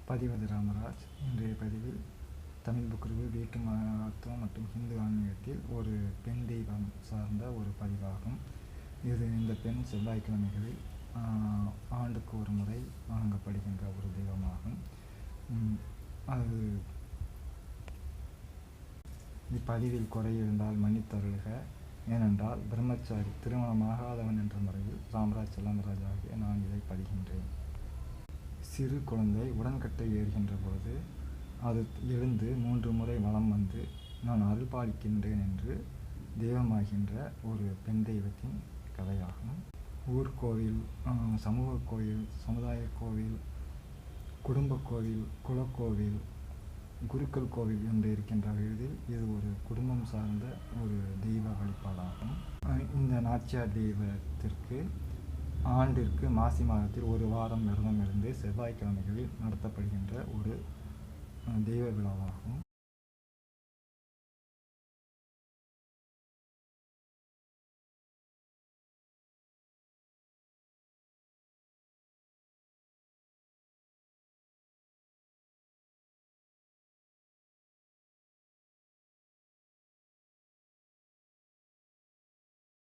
பதிவது ராமராஜ். இன்றைய பதிவில் Tamil book review, வீட்டு மகத்துவம் மற்றும் ஹிந்து ஆன்மீகத்தில் ஒரு பெண் தெய்வம் சார்ந்த ஒரு பதிவாகும். இந்த பெண் செவ்வாய்க்கிழமைகளில் ஆண்டுக்கு ஒரு முறை வணங்கப்படுகின்ற ஒரு தெய்வமாகும். அது இப்பதிவில் குறை இருந்தால் மன்னித்தருள்க. ஏனென்றால் பிரம்மச்சாரி, திருமணமாகாதவன் என்ற முறையில் ராமராஜ் செல்லமராஜ் ஆகிய நான் இதை பதிகின்றேன். சிறு குழந்தை உடன்கட்டை ஏறுகின்ற பொழுது அது எழுந்து 3 முறை வலம் வந்து நான் அருள் பாலிக்கின்றேன் என்று தெய்வமாகின்ற ஒரு பெண் தெய்வத்தின் கதையாகும். ஊர்கோவில், சமூக கோவில், சமுதாய கோவில், குடும்ப கோவில், குலக்கோவில், குருக்கள் கோவில் என்று இருக்கின்ற விதத்தில் இது ஒரு குடும்பம் சார்ந்த ஒரு தெய்வ வழிபாடாகும். இந்த நாச்சியார் தெய்வத்திற்கு ஆண்டிற்கு மாசி மாதத்தில் ஒரு வாரம் விரதம் இருந்து செவ்வாய்க்கிழமைகளில் நடத்தப்படுகின்ற ஒரு தெய்வ விழாவாகும்.